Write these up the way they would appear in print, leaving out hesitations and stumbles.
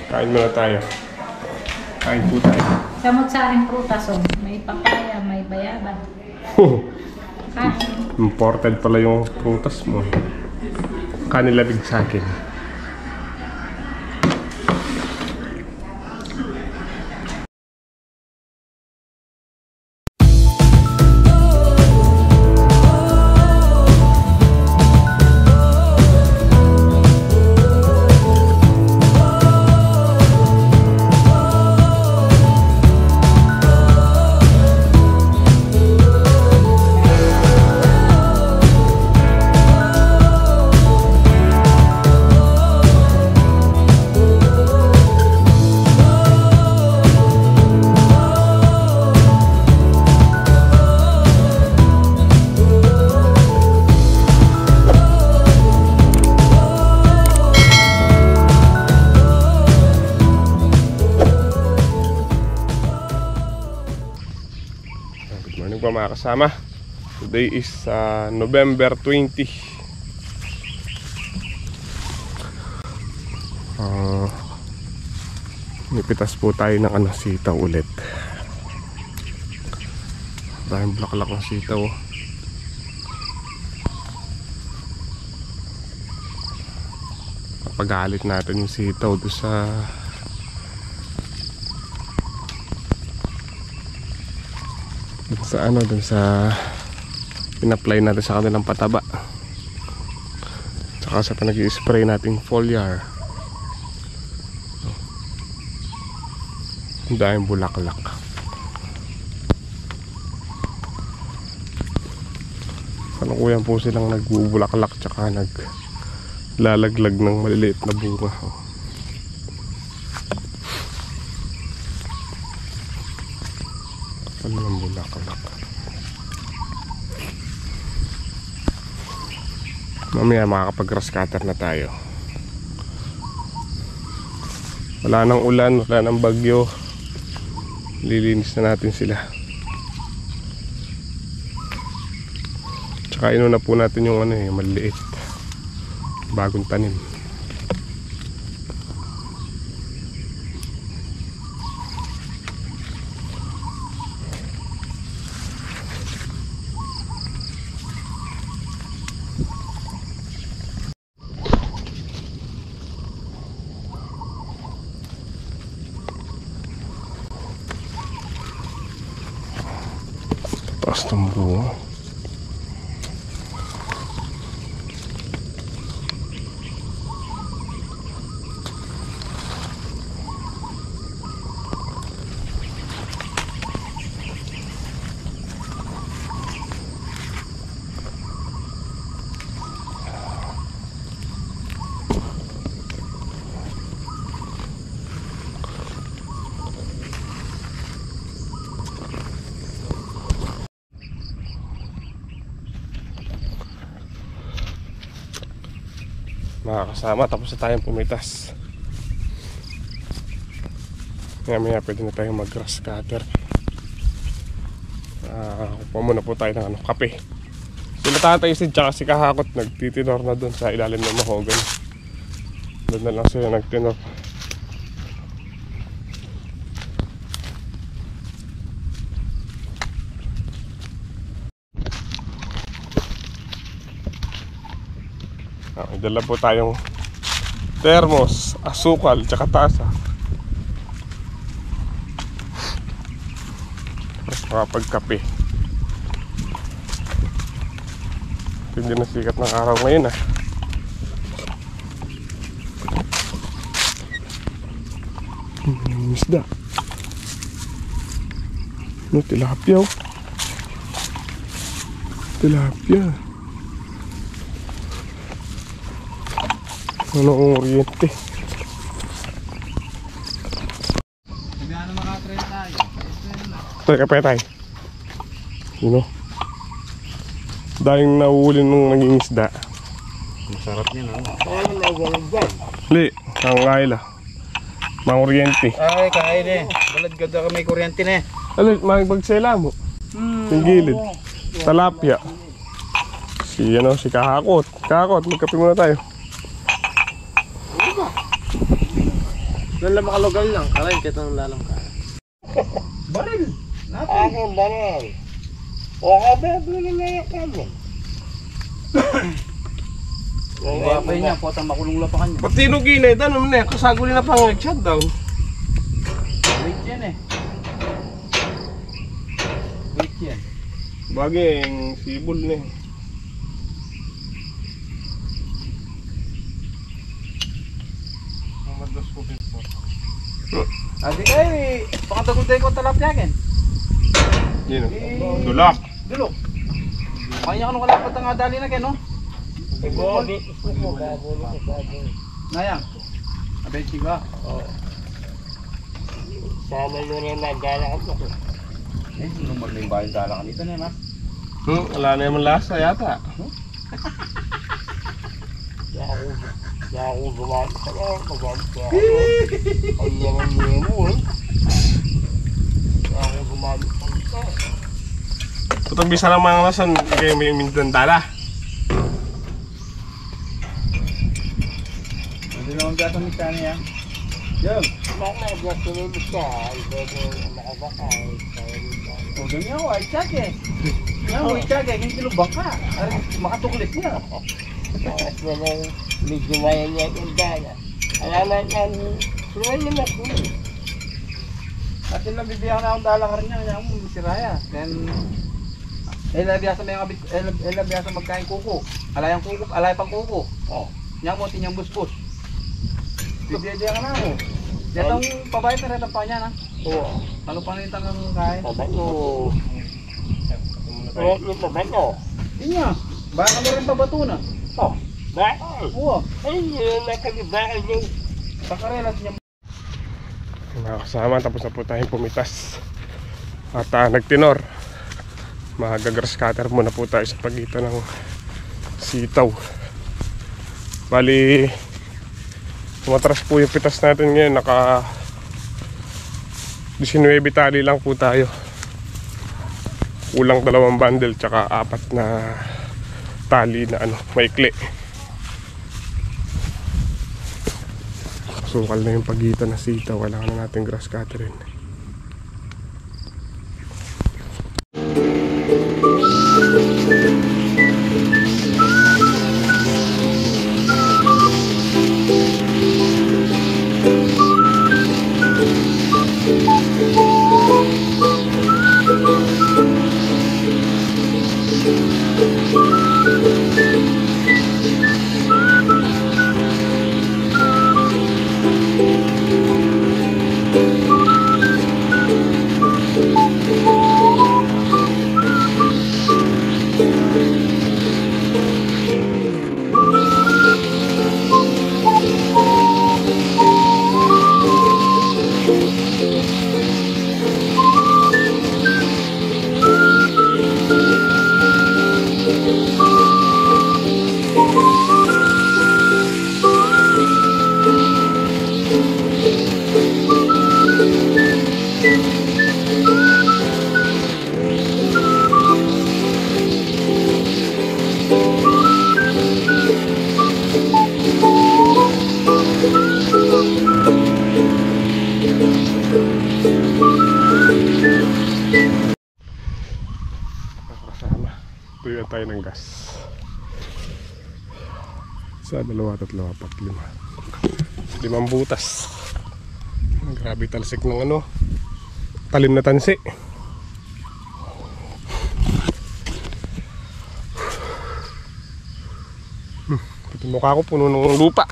Kain muna tayo. Kain po tayo. Samot-saring prutas, oh. May papaya, may bayaba. Kain. Imported pala yung prutas mo. Kanilabig sa akin. Mga kasama, today is November 20. Nipitas po tayo ng sitaw ulit. Dahil bulaklak ng sitaw. Papagalit natin yung sitaw doon sa pina-apply natin sa kanilang pataba, tsaka sa pinag-i-spray nating foliar. Ang daming bulaklak. Kanukuyan po silang nagbubulaklak tsaka naglalaglag ng maliliit na bunga. Ng bulaklak. Mamaya makakapag-grass cutter na tayo. Wala nang ulan, wala nang bagyo. Lilinis na natin sila. Tsaka inuna po natin yung maliit, bagong tanim. Taas ng buo. Mga kasama, tapos na tayong pumitas. Maya pwede na tayong mag-grass cutter. Kuha muna po tayo ng kape. Sila Tatay Sid tsaka si Kahakot nagtitinor na dun sa ilalim ng mahogany. Doon na lang sila nagtinor. May dala po tayong thermos, asukal, tsaka tasa. Tapos makapagkape. Hindi na sikat ng araw ngayon Isda. Tilapia. Tilapia. Ang oriente. Nagano makatrain tayo? Tayo kape tayo. Dahil nahuli nung naging isda. Masarap niya Li, ang kaila. Mga oriente. Ay, kain Balad ganda ka may kuryente Alit, makipagsela mo. Yung gilid. Talapia. Si Kahakot. Kahakot, magkape muna tayo. Doon lang makalugal lang. Kalahin kita ng lalang ka. Baril! Natin! Akin baril. O kabe, binigay ka mo. Ang gapay niya, potang makulong lapakan niya. Pati nung ginay, tanong na, kasaguli na pang shutdown. Wait yan eh. Wait yan. Baging sibol na eh. Adi kay, pakataguntay ko talapyakin. Yun o. Dulak. Dulok. Kaya ka nung kalapat ang adali na kayo, no? Nayang. Abay, siga. Sama nyo rin na gala ka po. Eh, nung magling bahay dala ka nito na, ma. Wala na yung lasa yata. Ako gumamit ka lang, gumamit ka ako. Ang naman mo eh. Ako gumamit ka lang. Putang bisa lang mga nasan, kayo may mintan dala. Hindi naman gata ng tani yan. Yun. Nakakagwas ko nito siya, ito nakabakay. O, ganyan ako, ay tsak eh. Yan ako, ay tsak eh, hindi lubang ka. Makatuklis niya. At walang medyo maya niya yung dala. Alaman yan, suwan naman ako. At yun lang bibigyan na akong dala ka rin niya, kanya mo, siraya. Then, elabiyasa may mga elabiyasa magkain kuko. Alayang kuko, alay pang kuko. Oh, niya mo, tinyang buspos. Bibigyan ka na ako. Netang pabayat na retang pa niya na. Oo. Ano pa nitang ang kain? Pabato. Oo, yung pabato. Hindi niya. Baka mo rin pabato na. Oh, bakal. Oo. Ay, nakalibahan yung Pakarelat niya. mga kasama, tapos na po tayong pumitas at nagtinor. Magagrass cutter muna po tayo sa pagitan ng sitaw. Bali tumatras po yung pitas natin ngayon. Naka 19 tali lang po tayo. Kulang 2 bundle tsaka 4 na tali na maikli. Sukal na yung pagitan ng sitaw. Kailangan na natin grass cutter rin. Tuyo tayo ng gas sa 2, 3, 4, 5 5 butas. Grabe talsik ng talim na tansi. Ito mukha ko puno ng lupa.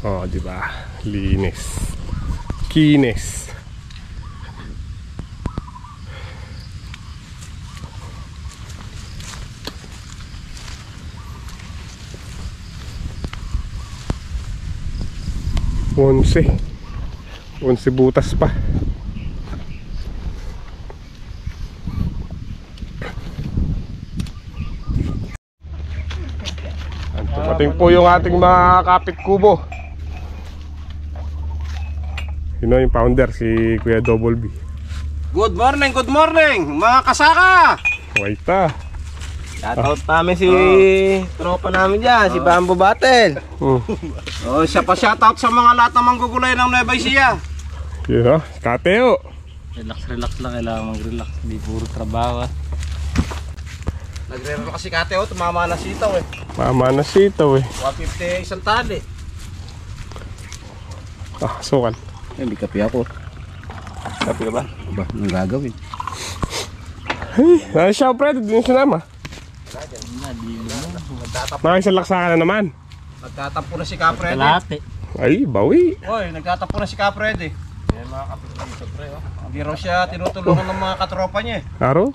Oh, di ba? Linis. Kinis. Onse butas pa. Dumating po yung ating mga kapit kubo. Yun yung founder, si Kuya Double B. Good morning mga kasaka! Waita. Shoutout namin si tropa namin dyan, si Bambo Battle. Oh, siya pa shoutout sa mga lahat ng manggugulay ng Nueva Ecija. Yun o, Kateo. Relax lang, kailangan mag-relax. Hindi puro trabaho. Nagre-relax si Kateo, tumama na sitaw eh. Mama na sitaw eh. 150 isang tali. Ah, sukan. Hindi kape ako. Sabi ka ba? Ba, anong gagawin? Ay, siya pre, din siya naman. Nakisalaksa ka na naman. Nagtatampo na si Kapred. Kalate. Ay, bawi. Oy, nagtatampo na si Kapred eh. Yan mga kapitalisyo pre. Oh. Hindi raw siya tinutulungan ng mga katropa niya eh. Aro?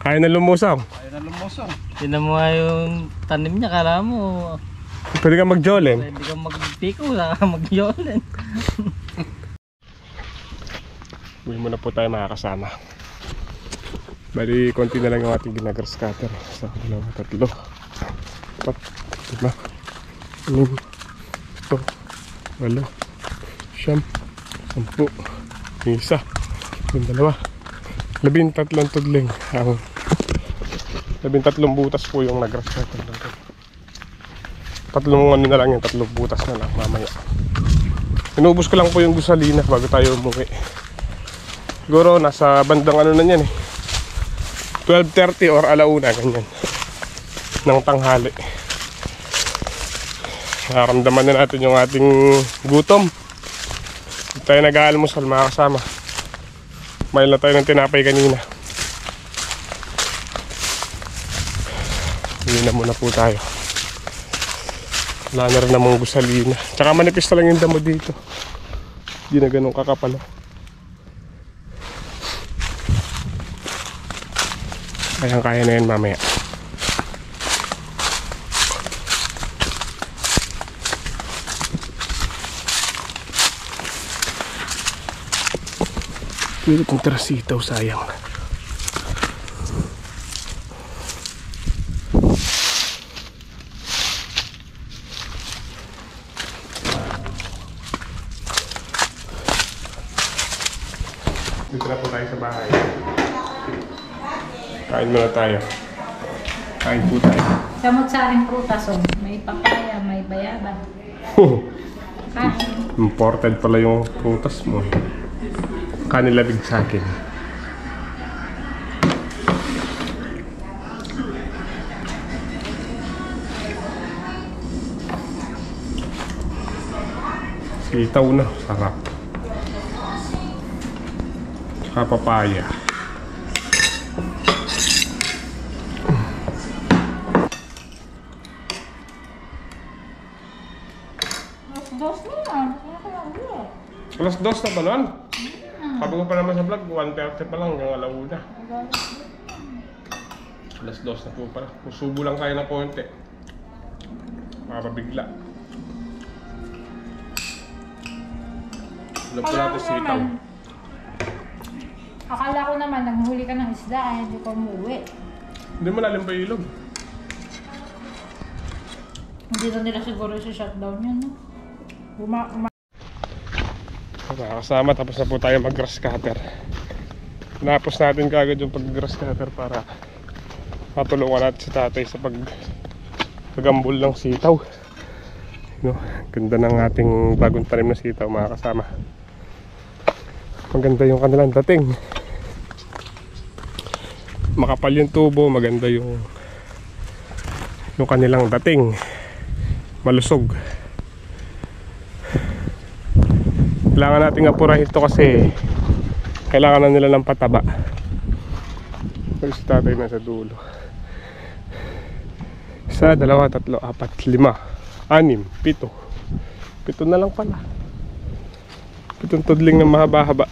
Kaya na lumusaw. Ayun na lumusong. Tinan mo nga yung tanim niya, kala mo. Pwede ka mag-jolem. Pwede kang magpiko, saka mag-yolen. Uwi muna po tayo makakasama. Bali, konti na lang yung ating ginagras cutter. Sa dalawa, tatlo. 4, 5, 6, 7, 8, 9, 10, 11, isa, yung dalawa, 13 tudling. Ang 13 butas po yung nagras cutter natin. Tatlong ano na lang yung 3 butas na lang mamaya. Inubos ko lang po yung gasolina bago tayo umuwi. Siguro nasa bandang ano na yan eh, 12:30 or alauna, ganyan ng tanghali. Nararamdaman na natin yung ating gutom. Hindi tayo nag-aalmusal mga kasama. Mahal na tayo ng tinapay kanina. Hindi na muna po tayo. Wala na rin namang gusalina. Tsaka manipis na lang yung damo dito. Hindi na ganun kakapal. Kayang-kaya na yan mamaya. Dito itong terasitaw, sayang. Dito na po tayo sa bahay. Kain muna tayo. Kain po tayo. Samot-saring prutas, oh. May papaya, may bayaba. Kain. Imported pala yung prutas mo. Kanilabig sa akin. Sitaw na, sarap. Saka papaya. Dos na yan. Alas 2 na ba nun? Sabi ko pa naman sa vlog, 1:30 pa lang yung alauna. Alas 2 na po pala. Susubo lang kayo ng konti. Makapabigla. Alam ko natin sitaw. Akala ko naman, naghuli ka ng isda, ay hindi ko umuwi. Hindi mo lalim pa yung ilog. Hindi na nila siguro sa shutdown yun, no? Nakakasama, tapos na po tayo mag-grass cutter. Tinapos natin kagad yung pag-grass cutter para matulungan natin si tatay sa pag-ambol ng sitaw. No, ganda ng ating bagong tanim na sitaw mga kasama. Maganda yung kanilang dating. Makapal yung tubo, maganda yung kanilang dating. Malusog. Kailangan nating apurahin ito kasi kailangan na nila ng pataba. Pag si tatay nasa dulo. 1, 2, 3, 4, 5, 6, 7. 7 na lang pala. 7 tudling na mahaba-haba.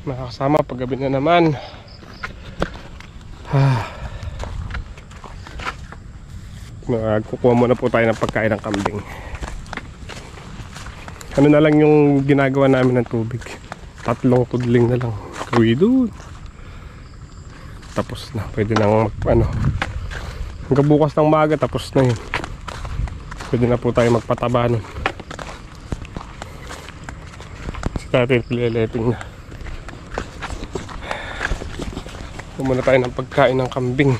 mga kasama, paggabi na naman. Magkukuha muna po tayo ng pagkain ng kambing. Ano na lang yung ginagawa namin ng tubig, 3 tudling na lang. Uwi doon. Tapos na, pwede nang hanggang bukas ng maga, tapos na yun. Pwede na po tayo magpataba nun. Si tatay lileting na. Muna tayo ng pagkain ng kambing.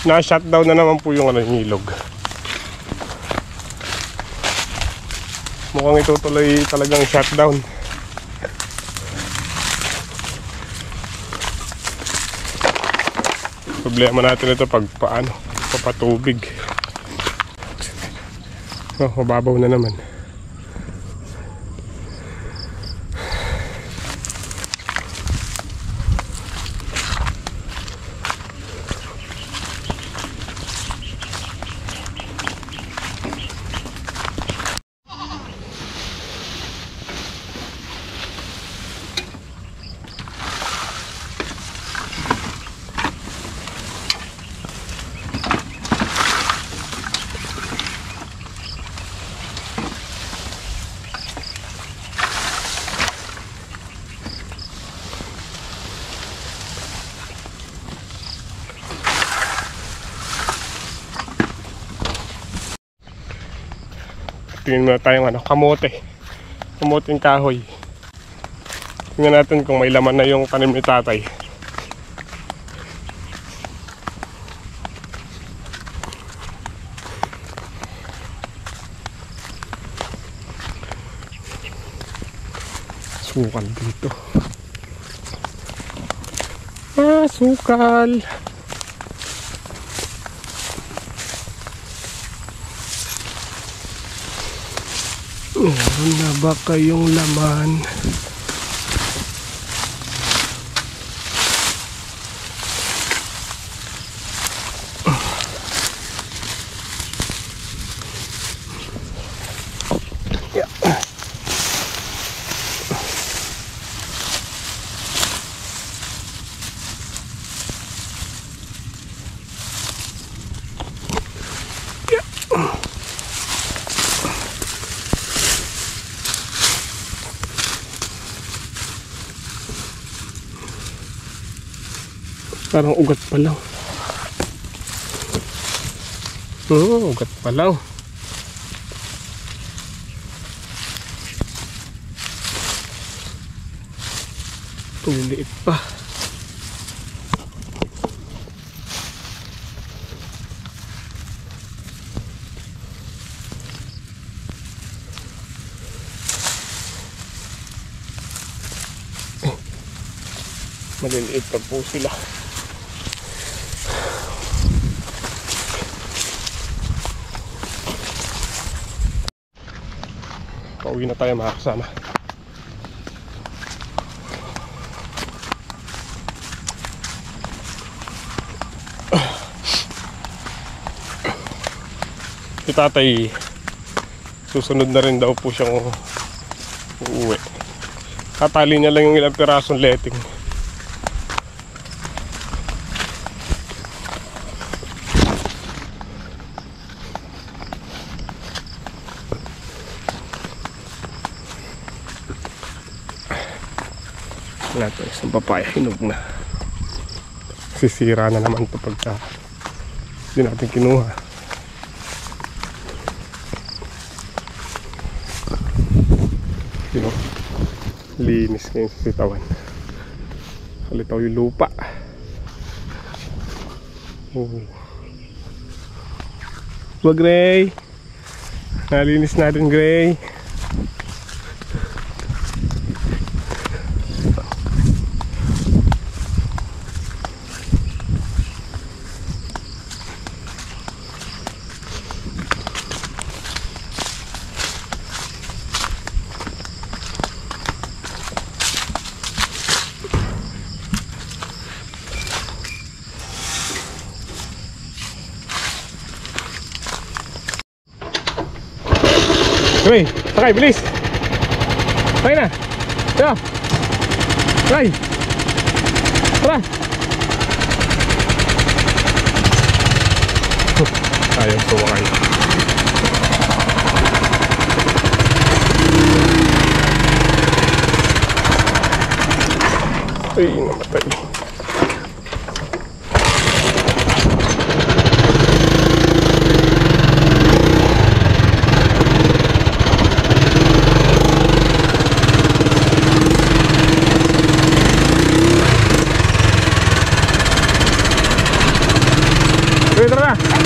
Na-shutdown na naman po yung ilog. Mukhang itutuloy talagang shutdown. Problema natin ito pag papatubig. Mababaw na naman. Tingnan muna tayong kamoteng kahoy. Tingnan natin kung may laman na yung tanim ni tatay. Sukal dito. Sukal. Meron na ba kayong laman? Parang ugat pa lang. Ugat pa lang. Puliliit pa. Maliliit pa po sila. Pauwi na tayo mga kasama. Si tatay, susunod na rin daw po siyang uuwi. Katali niya lang yung ilang pirasong letting. Wala to, isang papaya, hinog na. Sisira na naman to pagka hindi natin kinuha. Linis ngayon sa sitawan. Halitaw yung lupa. Wag, Gray. Nalinis natin, Gray. Gray, sakay, bilis. Sakay na. Tara. Sakay. Tara. Ayaw sumakay. Ay, namatay. Tara na!